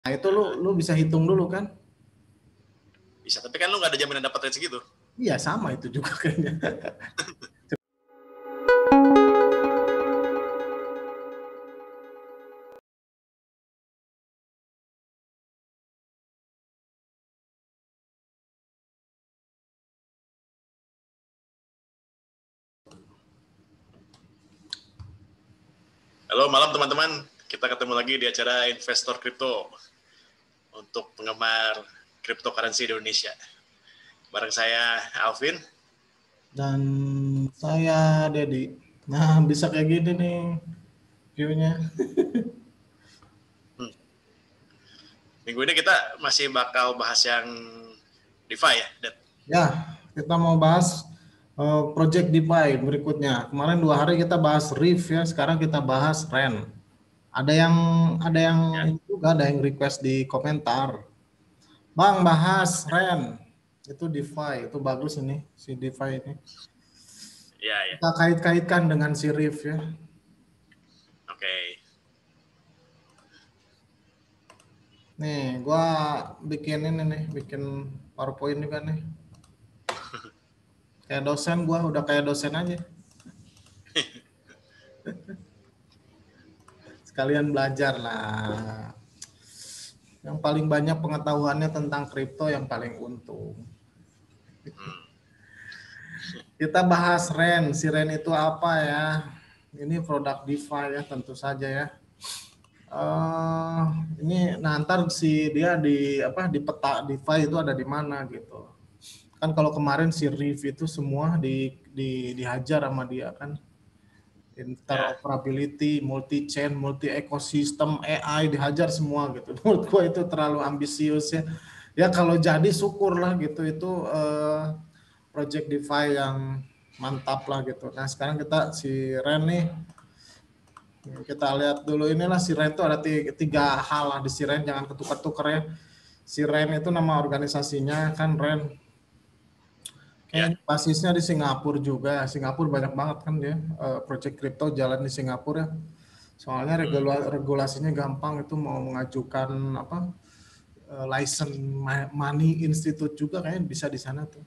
Nah itu lu bisa hitung dulu kan? Bisa, tapi kan lu nggak ada jaminan dapat rate segitu. Iya sama itu juga kayaknya. Halo malam teman-teman, kita ketemu lagi di acara Investor Crypto untuk penggemar cryptocurrency di Indonesia. Bareng saya Alvin Dan saya Dedi. Nah bisa kayak gini nih view-nya. Minggu ini kita masih bakal bahas yang DeFi ya, Dad? Ya kita mau bahas project DeFi berikutnya. Kemarin 2 hari kita bahas Reef ya, sekarang kita bahas Ren. Ada yang Ya. ini juga ada yang request di komentar. Bang bahas Ren. Itu DeFi, itu bagus ini si DeFi ini. Ya, ya. Kita kait-kaitkan dengan si Reef ya. Oke. Nih, gua bikin ini nih, bikin PowerPoint juga nih. Kayak dosen gua, udah kayak dosen aja. Sekalian belajar lah. Yang paling banyak pengetahuannya tentang kripto yang paling untung. Kita bahas Ren. Si Ren itu apa ya? Ini produk DeFi ya, tentu saja ya. Ini ntar si dia di apa di peta DeFi itu ada di mana gitu. Kan kalau kemarin si Reef itu semua dihajar sama dia kan. Interoperability, multi chain, multi ekosistem, AI dihajar semua gitu. Menurut gua itu terlalu ambisius ya. Ya kalau jadi syukur lah gitu, itu project DeFi yang mantap lah gitu. Nah sekarang kita si Ren nih, kita lihat dulu inilah si Ren itu ada 3 hal lah di si Ren, jangan ketukar-tukar ya. Si Ren itu nama organisasinya kan Ren. Kayaknya basisnya di Singapura juga. Singapura banyak banget kan dia project crypto jalan di Singapura ya. Soalnya regulasinya gampang, itu mau mengajukan apa license money institute juga kayaknya bisa di sana tuh.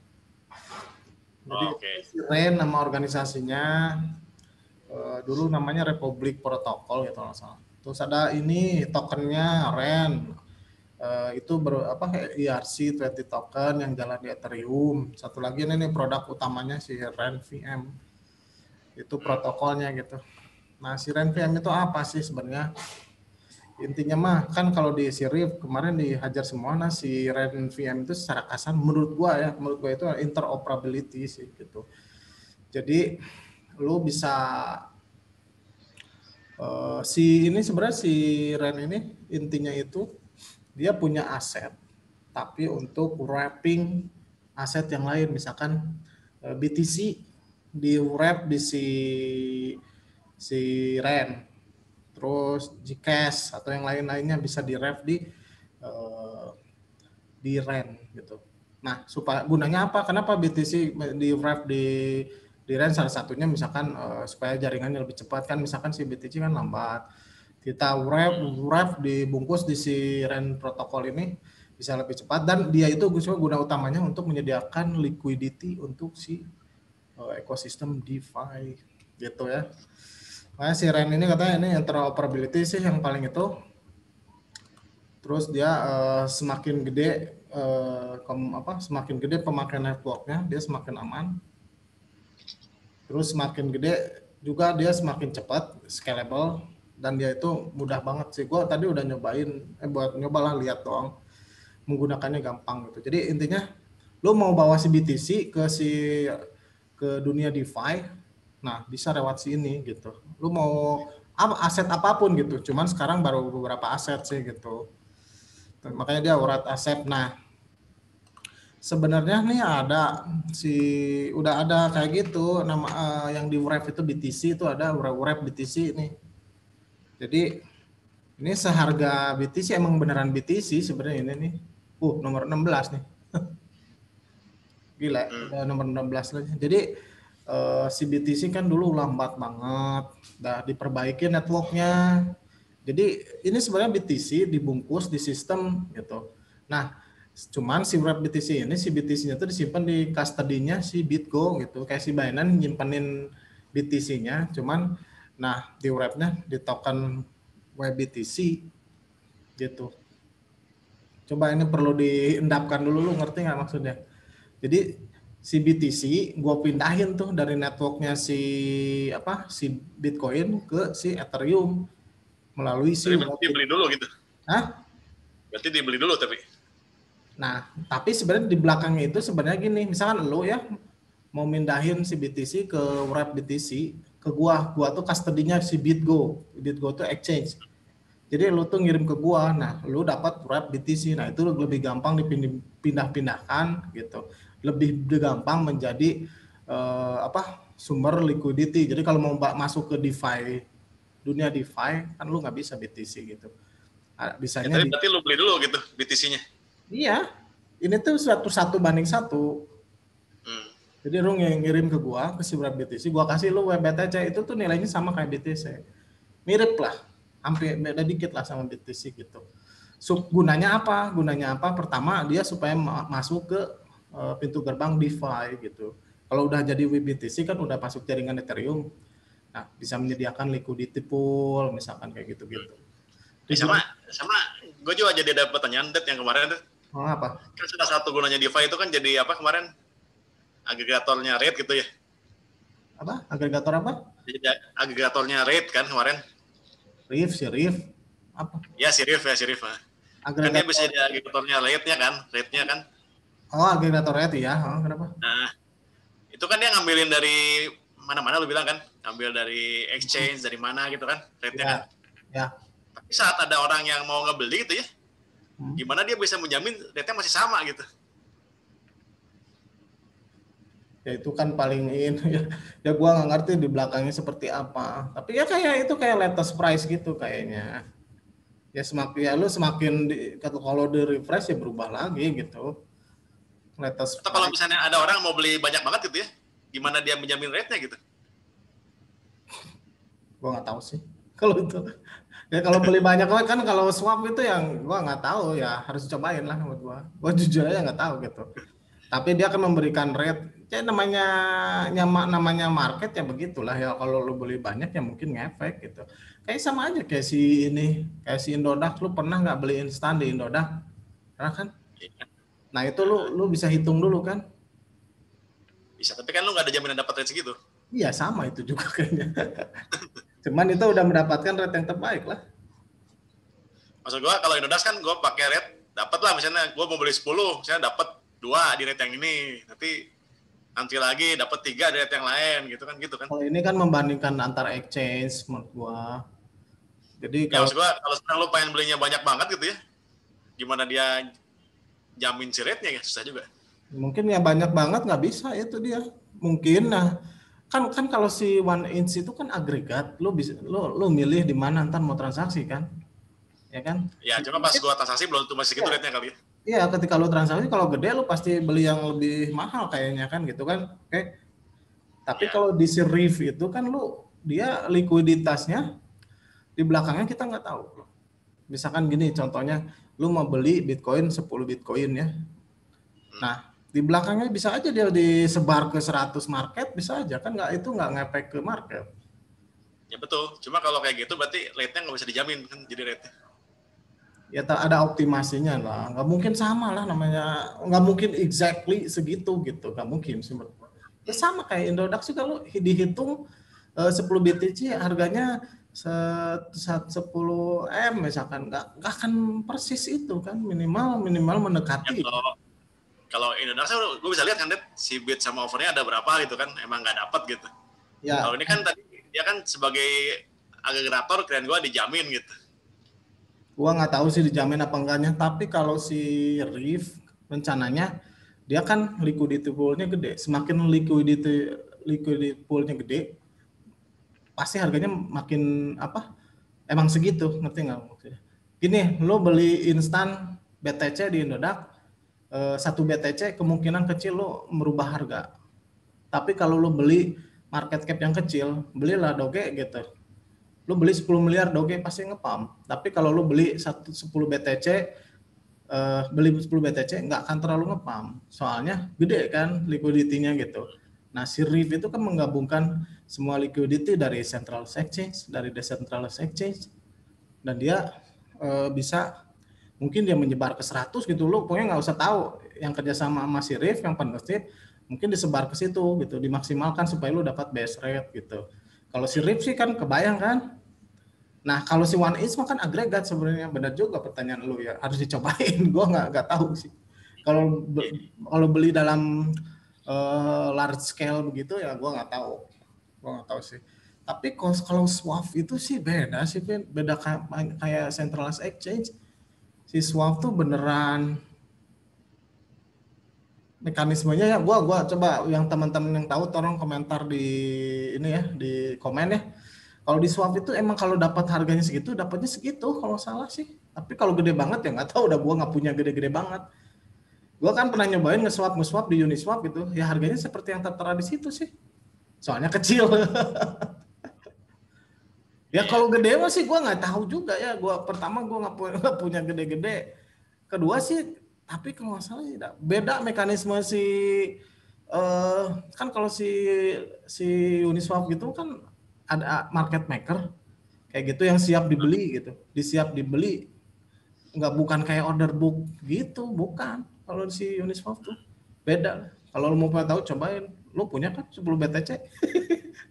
Jadi si Ren nama organisasinya dulu namanya Republic Protocol gitu nggak salah. Terus ada ini tokennya Ren. Itu ERC 20 token yang jalan di Ethereum. Satu lagi ini produk utamanya si Ren VM. Itu protokolnya gitu. Nah, si Ren VM itu apa sih sebenarnya? Intinya mah kan kalau di si Reef kemarin dihajar semua, nah si Ren VM itu secara kasar menurut gua itu interoperability sih gitu. Jadi lu bisa ini sebenarnya si Ren ini intinya itu dia punya aset, tapi untuk wrapping aset yang lain, misalkan BTC di wrap di si Ren, terus Gcash atau yang lain-lainnya bisa di wrap di Ren gitu. Nah, supaya gunanya apa? Kenapa BTC di wrap di Ren? Salah satunya misalkan supaya jaringannya lebih cepat kan, misalkan si BTC kan lambat. Kita wrap dibungkus di si Ren protokol ini bisa lebih cepat, dan dia itu guna utamanya untuk menyediakan liquidity untuk si ekosistem DeFi gitu ya. Makanya si Ren ini katanya ini interoperability sih yang paling itu. Terus dia semakin gede semakin gede pemakaian networknya, dia semakin aman. Terus semakin gede juga dia semakin cepat, scalable, dan dia itu mudah banget sih. Gue tadi udah buat nyobalah lihat doang, menggunakannya gampang gitu. Jadi intinya lu mau bawa si BTC ke dunia DeFi, nah bisa lewat sini gitu. Lu mau aset apapun gitu, cuman sekarang baru beberapa aset sih gitu. Makanya dia urat aset. Nah sebenarnya nih udah ada kayak gitu nama yang di wrap itu BTC, itu ada wrap BTC ini. Jadi ini seharga BTC, emang beneran BTC sebenarnya ini nih. Nomor 16 nih. Gila, udah nomor 16 lagi. Jadi si BTC kan dulu lambat banget. Udah diperbaiki networknya. Jadi ini sebenarnya BTC dibungkus di sistem gitu. Nah, cuman si wrap BTC ini, si BTC-nya tuh disimpan di custody-nya si BitGo gitu. Kayak si Binance nyimpenin BTC-nya, cuman nah di wrap-nya di token WebBTC gitu. Coba ini perlu diendapkan dulu, lu ngerti nggak maksudnya? Jadi si BTC gue pindahin tuh dari networknya si Bitcoin ke si Ethereum melalui si Berarti dibeli dulu gitu. Hah? Berarti dibeli dulu tapi. Nah, tapi sebenarnya di belakangnya itu sebenarnya gini, misalkan lo ya mau mindahin si BTC ke wrap BTC ke gua tuh custody-nya si BitGo. BitGo tuh exchange. Jadi lu tuh ngirim ke gua, nah lu dapat wrap BTC. Nah, itu lebih gampang dipindah-pindahkan gitu. Lebih gampang menjadi sumber liquidity. Jadi kalau mau masuk ke DeFi, dunia DeFi kan lu nggak bisa BTC gitu. Bisanya tapi berarti lu beli dulu gitu BTC-nya. Iya, ini tuh satu banding satu. Jadi lu ngirim ke gua ke si wrap BTC, gua kasih lu WebBTC, itu tuh nilainya sama kayak BTC. Mirip lah, hampir beda dikit lah sama BTC gitu. Gunanya apa? Gunanya apa? Pertama dia supaya masuk ke pintu gerbang DeFi gitu. Kalau udah jadi WebBTC kan udah masuk jaringan Ethereum. Nah, bisa menyediakan liquidity pool misalkan kayak gitu-gitu. Sama gue juga jadi ada pertanyaan yang kemarin tuh. Oh, apa? Kan salah satu gunanya DeFi itu kan jadi apa kemarin? Agregatornya rate gitu ya. Apa? Agregator apa? Jadi agregatornya rate kan kemarin. Riff. Apa? Ya si Riff. Kan dia bisa jadi agregatornya rate-nya kan. Oh, agregator rate ya. Oh, kenapa? Nah, itu kan dia ngambilin dari mana-mana lu bilang kan. Ngambil dari exchange, dari mana gitu kan. Rate-nya kan. Ya. Tapi saat ada orang yang mau ngebeli gitu ya, gimana dia bisa menjamin rate-nya masih sama gitu. Ya itu kan paling ini ya gua nggak ngerti di belakangnya seperti apa. Tapi ya kayak itu kayak latest price gitu kayaknya. Ya semakin kalau di refresh ya berubah lagi gitu. Atau kalau misalnya ada orang mau beli banyak banget gitu ya, gimana dia menjamin rate-nya gitu? Gua nggak tahu sih. Kalau itu ya kalau beli banyak kan kalau swap itu yang gua nggak tahu ya harus cobain lah menurut gua. Gua jujur aja nggak tahu gitu. Tapi dia akan memberikan rate. Ya namanya market ya begitulah ya. Kalau lu beli banyak ya mungkin ngefek gitu. Kayak sama aja kayak si Indodax. Lu pernah nggak beli instan di Indodax? Pernah kan? Nah itu lu bisa hitung dulu kan? Bisa, tapi kan lu nggak ada jaminan dapat rate segitu. Iya sama itu juga kayaknya. Cuman itu udah mendapatkan rate yang terbaik lah. Maksud gua kalau Indodax kan gua pakai rate dapat lah, misalnya gua mau beli 10, misalnya dapat 2 di rate yang ini, nanti lagi dapat 3 di rate yang lain gitu kan. Kalau ini kan membandingkan antar exchange menurut gua. Jadi kalau sekarang lu pengen belinya banyak banget gitu ya, gimana dia jamin si rate-nya ya, susah juga. Mungkin yang banyak banget nggak bisa itu dia. Mungkin kan kalau si one inch itu kan agregat, lu milih di mana ntar mau transaksi kan. Ya kan? Ya, cuma pas gua transaksi belum tuh masih gitu rate-nya kali ya. Iya, ketika lu transaksi kalau gede lu pasti beli yang lebih mahal kayaknya kan gitu kan. Oke. Tapi kalau di si Riff itu kan dia likuiditasnya di belakangnya kita nggak tahu. Misalkan gini contohnya, lu mau beli Bitcoin 10 Bitcoin ya. Nah, di belakangnya bisa aja dia disebar ke 100 market, bisa aja kan itu nggak ngefek ke market. Ya betul, cuma kalau kayak gitu berarti rate-nya nggak bisa dijamin kan jadi rate-nya. Ya ada optimasinya lah, nggak mungkin sama lah namanya, nggak mungkin exactly segitu gitu, nggak mungkin sih. Ya sama kayak Indodax sih kalau dihitung 10 BTC harganya 10 M misalkan, nggak akan persis itu kan, minimal mendekati. Ya, kalau Indodax gue bisa lihat kan si bid sama overnya ada berapa gitu kan, emang nggak dapat gitu. Ya. Kalau ini kan tadi dia kan sebagai agregator keren gue dijamin gitu. Gua nggak tahu sih dijamin apa enggaknya, tapi kalau si Riff rencananya dia kan liquidity pool-nya gede. Semakin liquidity pool-nya gede, pasti harganya makin emang segitu, ngerti nggak maksudnya? Gini, lo beli instan BTC di Indodax, 1 BTC kemungkinan kecil lo merubah harga. Tapi kalau lo beli market cap yang kecil, belilah Doge gitu. Lu beli 10 miliar Doge pasti ngepump. Tapi kalau lu beli 10 BTC, beli 10 BTC nggak akan terlalu ngepump. Soalnya gede kan liquidity-nya gitu. Nah, si RIF itu kan menggabungkan semua liquidity dari central exchange, dari decentralized exchange, dan dia bisa, mungkin dia menyebar ke 100 gitu, lo pokoknya nggak usah tahu yang kerjasama sama si RIF, yang partnership, mungkin disebar ke situ gitu, dimaksimalkan supaya lo dapat base rate gitu. Kalau si RIF sih kan kebayang kan. Nah, kalau si One Inch mah kan agregat sebenarnya, benar juga pertanyaan lu ya, harus dicobain. Gua nggak tahu sih. Kalau beli dalam large scale begitu ya, gua nggak tahu sih. Tapi kalau swap itu sih beda sih, beda kayak centralized exchange. Si swap tuh beneran mekanismenya ya, gua coba yang teman-teman yang tahu tolong komentar di ini ya, di komen ya. Kalau di swap itu emang kalau dapat harganya segitu, dapatnya segitu kalau salah sih. Tapi kalau gede banget ya nggak tahu, udah gua nggak punya gede-gede banget. Gua kan pernah nyobain nge-swap di Uniswap gitu, ya harganya seperti yang tertera di situ sih. Soalnya kecil. Ya kalau gede mah sih gua nggak tahu juga ya. Pertama gua nggak punya gede-gede. Kedua sih, tapi kalau nggak salah beda mekanisme si kan kalau si Uniswap gitu kan ada market maker kayak gitu yang siap dibeli gitu, nggak, bukan kayak order book gitu, bukan. Kalau si Uniswap tuh beda. Kalau lu mau tahu cobain, lu punya kan 10 BTC,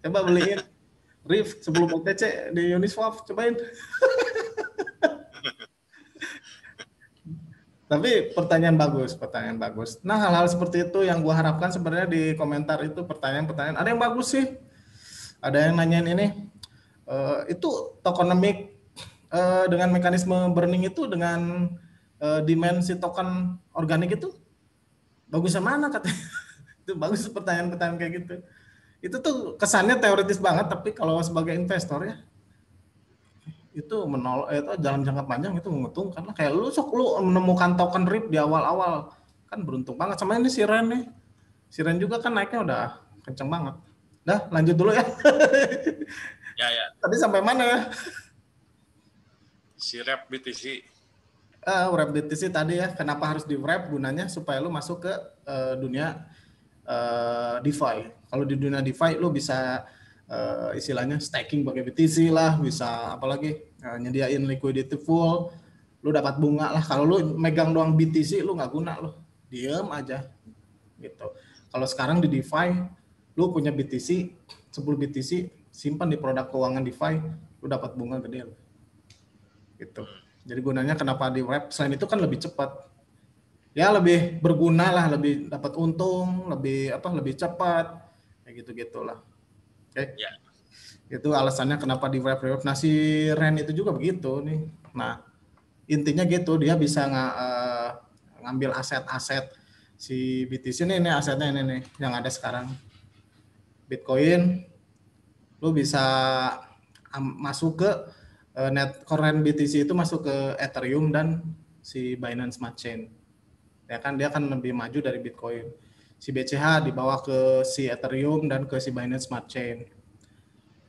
coba beliin RIF 10 BTC di Uniswap, cobain. Tapi pertanyaan bagus. Nah, hal-hal seperti itu yang gua harapkan sebenarnya di komentar itu, pertanyaan-pertanyaan. Ada yang bagus sih. Ada yang nanyain ini, itu tokenomic dengan mekanisme burning itu dengan dimensi token organik itu bagusnya mana katanya. Itu bagus pertanyaan-pertanyaan kayak gitu. Itu tuh kesannya teoritis banget, tapi kalau sebagai investor ya itu itu dalam jangka panjang itu menguntungkan lah. Kayak lu menemukan token RIP di awal-awal kan beruntung banget. Sama ini si Ren nih. Si Ren juga kan naiknya udah kenceng banget. Dah, lanjut dulu ya. Ya. Tadi sampai mana ya? Si Wrap BTC. Wrap BTC tadi ya, kenapa harus di wrap, gunanya supaya lu masuk ke dunia DeFi. Kalau di dunia DeFi lu bisa istilahnya staking pakai BTC lah, bisa apalagi nyediain liquidity full, lu dapat bunga lah. Kalau lu megang doang BTC lu nggak guna, lu diem aja gitu. Kalau sekarang di DeFi lu punya BTC 10 BTC, simpan di produk keuangan DeFi, lu dapat bunga gede lu. Gitu. Jadi gunanya kenapa di wrap, selain itu kan lebih cepat. Ya lebih berguna lah, lebih dapat untung, lebih cepat, kayak gitu-gitulah. Oke. Ya. Itu alasannya kenapa di wrap. Nah, si Ren itu juga begitu nih. Nah, intinya gitu, dia bisa ngambil aset-aset si BTC ini asetnya ini nih yang ada sekarang. Bitcoin lu bisa masuk ke current BTC itu masuk ke Ethereum dan si Binance Smart Chain. Ya kan dia kan lebih maju dari Bitcoin. Si BCH dibawa ke si Ethereum dan ke si Binance Smart Chain.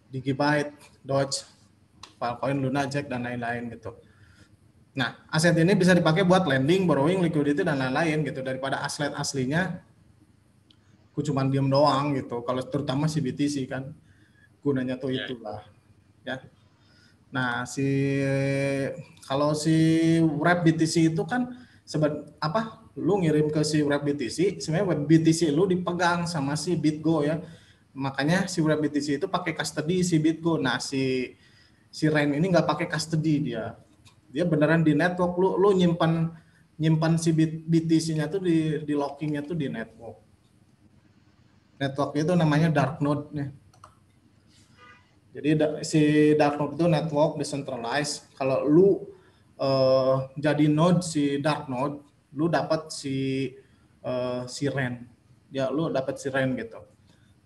Digibyte, Doge, Filecoin, Luna, Jack dan lain-lain gitu. Nah, aset ini bisa dipakai buat lending, borrowing, liquidity dan lain-lain gitu, daripada aset aslinya aku cuma diem doang gitu. Kalau terutama si BTC kan gunanya tuh itulah ya. Nah, kalau si wrap BTC itu kan lu ngirim ke si wrap BTC, sebenarnya web BTC lu dipegang sama si BitGo ya. Makanya si wrap BTC itu pakai custody si BitGo. Nah, si Ren ini nggak pakai custody dia. Dia beneran di network, lu nyimpan si BTC-nya tuh di lockingnya tuh di network. Network itu namanya dark node nih. Jadi si dark node itu network decentralized. Kalau lu jadi node si dark node, lu dapat si Ren. Ya, lu dapat si Ren gitu.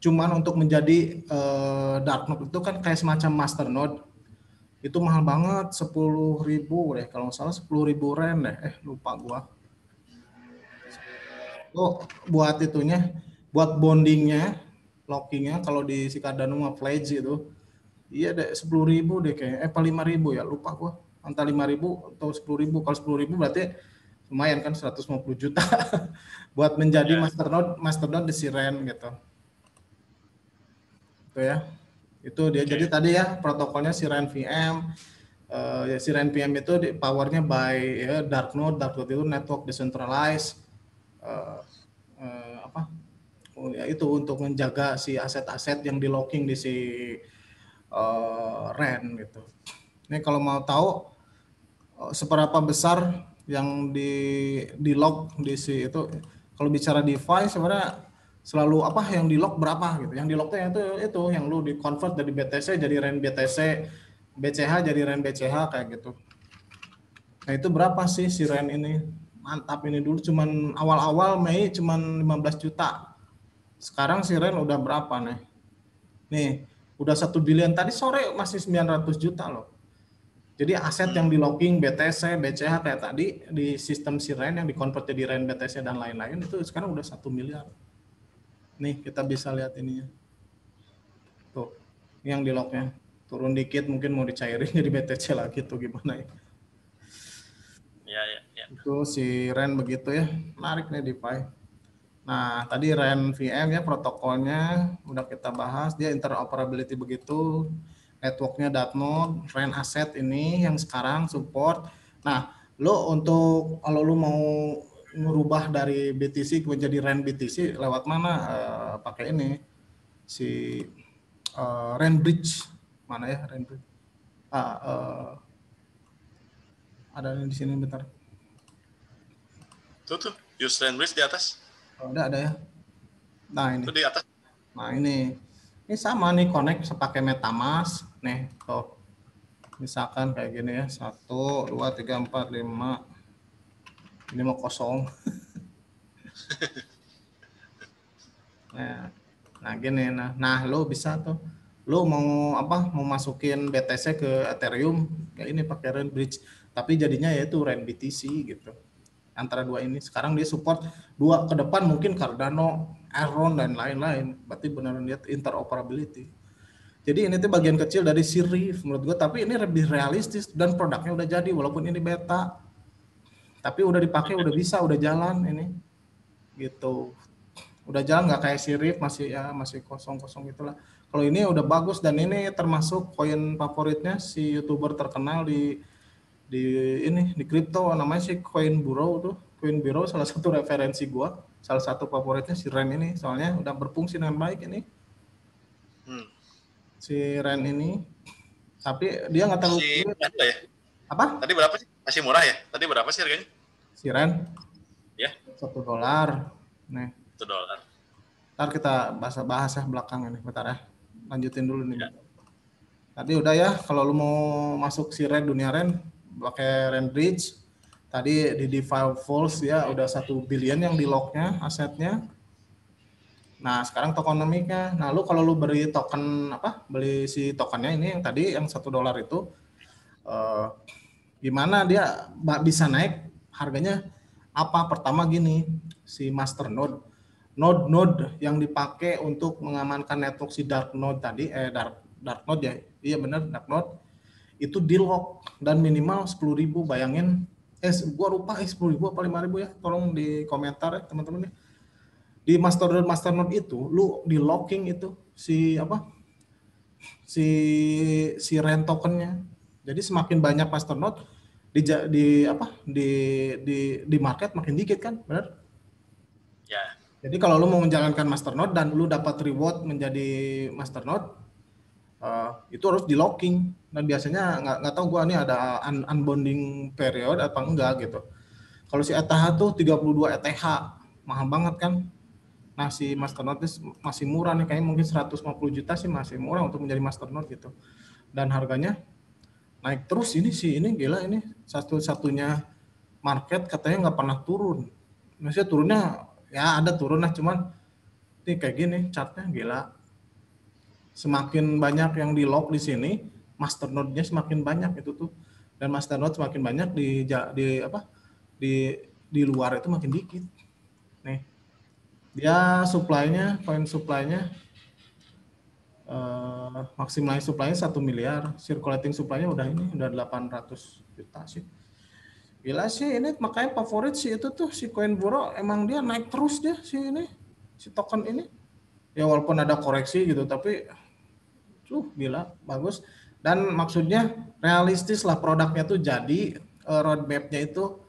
Cuman untuk menjadi dark node itu kan kayak semacam master node. Itu mahal banget, 10.000 deh. Kalau nggak salah 10.000 Ren deh. Lupa gua. Buat itunya, buat bondingnya, lockingnya kalau di si Cardano pledge gitu. Iya deh 10.000 deh kayaknya, apa 5.000 ya, lupa gua. Antara 5.000 atau 10.000. Kalau 10.000 berarti lumayan kan 150 juta buat menjadi Ya, masternode di Siren gitu. Itu ya. Itu dia. oke. Jadi tadi ya protokolnya Siren VM. Ya Siren VM itu powernya by ya, Darknode. Darknode itu network decentralized. eh, apa? Oh, ya itu untuk menjaga si aset-aset yang di locking di si RAN gitu. Ini kalau mau tahu seberapa besar yang di lock di si itu, kalau bicara DeFi sebenarnya selalu apa yang di lock berapa gitu. Yang di locknya itu yang lu di convert dari BTC jadi RAN BTC, BCH jadi RAN BCH kayak gitu. Nah itu berapa sih si RAN ini? Mantap ini dulu cuman awal-awal Mei cuman 15 juta. Sekarang si RAN udah berapa nih? Nih, udah 1 billion, tadi sore masih 900 juta loh. Jadi aset yang di locking BTC, BCH kayak tadi di sistem si RAN yang dikonvert jadi RAN BTC dan lain-lain itu sekarang udah 1 miliar. Nih kita bisa lihat ininya. Tuh, yang di locknya. Turun dikit mungkin mau dicairin jadi BTC lagi tuh gimana ya. Ya, ya, ya. Itu si RAN begitu ya. Menarik nih DeFi. Nah, tadi RAN VM ya protokolnya udah kita bahas, dia interoperability begitu, networknya Darknode, RAN Asset ini yang sekarang support. Nah, lo untuk kalau lo mau merubah dari BTC menjadi RAN BTC lewat mana? Pakai ini si RAN Bridge, mana ya RAN Bridge? Ada di sini bentar. Tuh, use RAN bridge di atas. Oh, ada ya. Nah ini. Tuh di atas. Nah ini sama nih connect pakai MetaMask nih tuh, misalkan kayak gini ya 1 2 3 4 5 ini mau kosong. nah gini nah lo bisa tuh lo mau apa, mau masukin BTC ke Ethereum kayak ini pakai RAN Bridge, tapi jadinya yaitu RAN BTC gitu. Antara dua ini sekarang dia support, dua ke depan mungkin Cardano, Aron dan lain-lain, berarti beneran dia interoperability. Jadi ini tuh bagian kecil dari si Reef menurut gue, tapi ini lebih realistis dan produknya udah jadi walaupun ini beta. Tapi udah dipakai, udah bisa, udah jalan ini. Gitu. Udah jalan nggak kayak si Reef masih kosong-kosong gitulah. Kalau ini udah bagus dan ini termasuk koin favoritnya si YouTuber terkenal di ini di kripto, namanya si Coin Bureau tuh. Coin Bureau salah satu referensi gua, salah satu favoritnya si Ren ini, soalnya udah berfungsi dengan baik ini. Si Ren ini, tapi dia nggak terlalu ya? Apa? Tadi berapa sih? Masih murah ya? Tadi berapa sih harganya? Si Ren? Ya. $1. Nih. $1. Ntar kita bahas ya belakang ini, bentar ya. Lanjutin dulu nih. Ya. Tadi udah ya, kalau lu mau masuk si Ren, dunia Ren, pakai Ren Bridge. Tadi di DeFi Vaults ya udah 1 billion yang di locknya asetnya. Nah sekarang tokenomiknya, nah lu kalau lu beli token apa, beli si tokennya ini yang tadi yang $1 itu, gimana dia bisa naik harganya? Apa? Pertama gini, si masternode, node yang dipakai untuk mengamankan network si darknode tadi, darknode ya, iya benar darknode, itu di lock dan minimal 10.000, bayangin, gua lupa 10.000 apa 5.000 ya, tolong di komentar ya teman-teman ya. Di masternode itu lu di locking itu si apa, si RAN tokennya. Jadi semakin banyak masternode di apa di market makin dikit kan, benar? Ya. Jadi kalau lu mau menjalankan masternode dan lu dapat reward menjadi masternode, itu harus di locking, dan biasanya nggak tahu gua nih ada unbonding period apa enggak gitu. Kalau si ETH tuh 32 ETH mahal banget kan. Nah si masternode masih murah nih, kayaknya mungkin 150 juta sih masih murah untuk menjadi masternode gitu. Dan harganya naik terus ini gila, ini satu-satunya market katanya nggak pernah turun. Maksudnya turunnya ya ada turun lah, cuman ini kayak gini chartnya gila. Semakin banyak yang di lock di sini, masternode-nya semakin banyak itu tuh. Dan masternode semakin banyak di luar itu makin dikit. Nih. Dia supply-nya, coin supply-nya Maximized supply-nya 1 miliar, circulating supply-nya udah 800 juta sih. Gila sih ini, makanya favorit sih itu tuh si Coinburo, emang dia naik terus dia si token ini. Ya walaupun ada koreksi gitu, tapi gila bagus. Dan maksudnya realistis lah produknya tuh jadi, roadmap-nya itu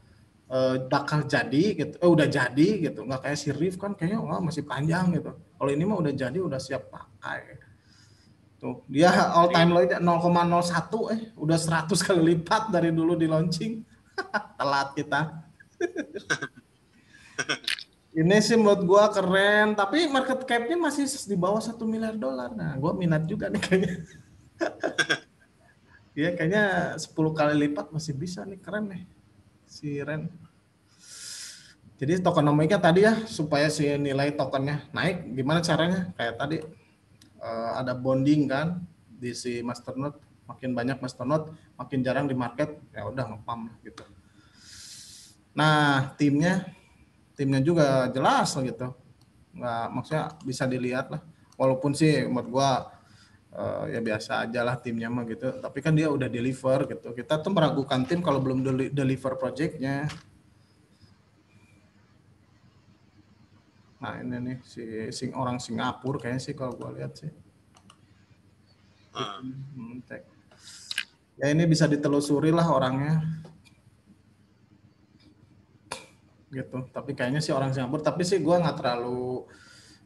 bakal jadi gitu, udah jadi gitu, nggak kayak si Riff kan kayaknya masih panjang gitu. Kalau ini mah udah jadi, udah siap pakai. Tuh, dia all time low 0,01 udah 100 kali lipat dari dulu di launching. Telat kita. Ini sih menurut gua keren, tapi market cap-nya masih di bawah $1 miliar. Nah, gua minat juga nih kayaknya. Iya, kayaknya 10 kali lipat masih bisa nih, keren nih si Ren. Jadi tokenomicsnya tadi ya, supaya si nilai tokennya naik, gimana caranya? Kayak tadi ada bonding kan di si masternode, makin banyak masternode, makin jarang di market, ya udah ngepam gitu. Nah, timnya juga jelas gitu, nggak, maksudnya bisa dilihat lah. Walaupun sih menurut gua ya biasa aja lah timnya mah gitu, tapi kan dia udah deliver gitu. Kita tuh meragukan tim kalau belum deliver projectnya. Nah ini nih si orang Singapura kayaknya sih kalau gua lihat sih. Ya ini bisa ditelusuri lah orangnya. Gitu. Tapi kayaknya sih orang Singapura, tapi sih gua nggak terlalu,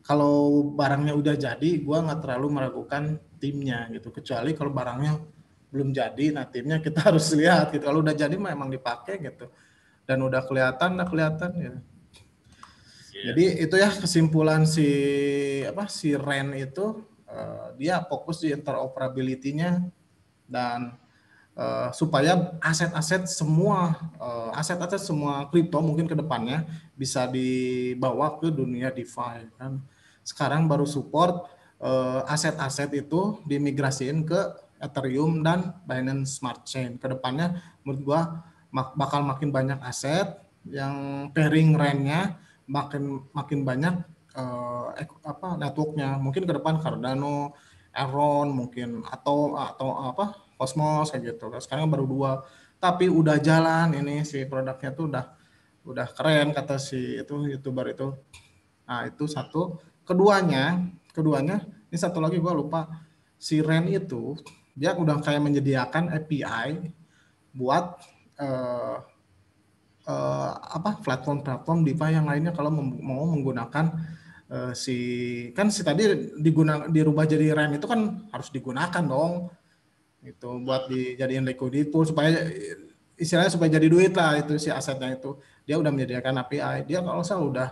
kalau barangnya udah jadi gua nggak terlalu meragukan timnya gitu. Kecuali kalau barangnya belum jadi, nah timnya kita harus lihat gitu. Kalau udah jadi memang dipakai gitu. Dan udah kelihatan ya. Jadi itu ya kesimpulan si Ren itu, dia fokus di interoperability-nya dan supaya aset-aset semua kripto mungkin ke depannya bisa dibawa ke dunia DeFi kan. Sekarang baru support aset-aset itu dimigrasiin ke Ethereum dan Binance Smart Chain. Ke depannya menurut gua bakal makin banyak aset yang pairing Ren-nya, makin banyak networknya. Mungkin ke depan Cardano, Aaron mungkin atau Cosmos kayak gitu. Sekarang baru 2, tapi udah jalan ini si produknya tuh udah keren kata si itu YouTuber itu. Nah, itu satu. Keduanya ini satu lagi gua lupa. Si Ren itu dia udah kayak menyediakan API buat platform DeFi yang lainnya kalau mau menggunakan si tadi dirubah jadi Ren itu kan harus digunakan dong itu buat dijadiin liquidity pool supaya istilahnya supaya jadi duit lah itu si asetnya itu. Dia udah menyediakan API, dia kalau salah udah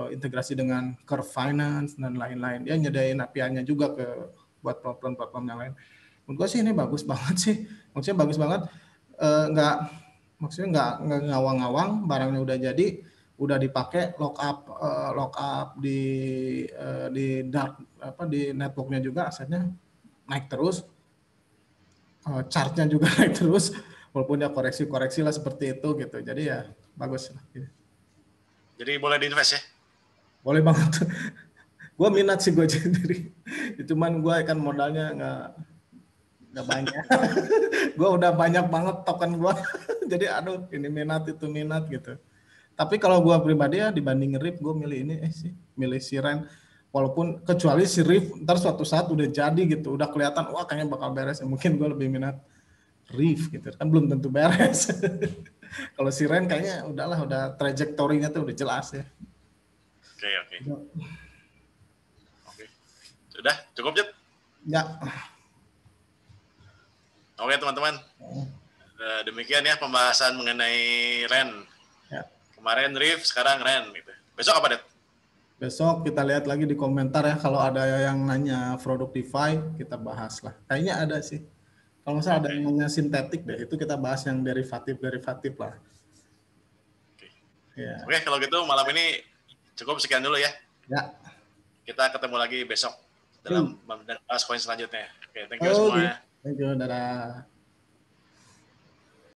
integrasi dengan Curve Finance dan lain-lain. Dia nyediain API-nya juga buat platform yang lain. Menurut gue sih ini bagus banget sih, maksudnya bagus banget, maksudnya nggak ngawang-ngawang, barangnya udah jadi, udah dipakai, lock up di dark di networknya juga, asetnya naik terus, chartnya juga naik terus, walaupun ya koreksi lah seperti itu gitu. Jadi ya bagus lah. Jadi boleh diinvest ya? Boleh banget. Gue minat sih gue sendiri, cuman gue kan modalnya nggak banyak. Gue udah banyak banget token gue. Jadi aduh ini minat itu minat gitu. Tapi kalau gue pribadi ya dibanding Riff, gue milih si Ren. Walaupun kecuali si Riff ntar suatu saat udah jadi gitu, udah kelihatan wah kayaknya bakal beres, ya mungkin gue lebih minat Riff gitu. Kan belum tentu beres. Kalau si Ren kayaknya udah trajektorinya tuh udah jelas ya. Oke. Sudah cukup, Jet? Ya. Oke teman-teman, demikian ya pembahasan mengenai Ren. Ya. Kemarin Riff, sekarang Ren. Gitu. Besok apa, Det? Besok kita lihat lagi di komentar ya, kalau ada yang nanya produk DeFi kita bahas lah. Kayaknya ada sih. Kalau misalnya ada yang nanya sintetik deh, itu kita bahas yang derivatif lah. Ya. Oke, kalau gitu malam ini cukup sekian dulu ya. Ya. Kita ketemu lagi besok dalam bahas koin selanjutnya. Oke, thank you semua. Thank you, dadah.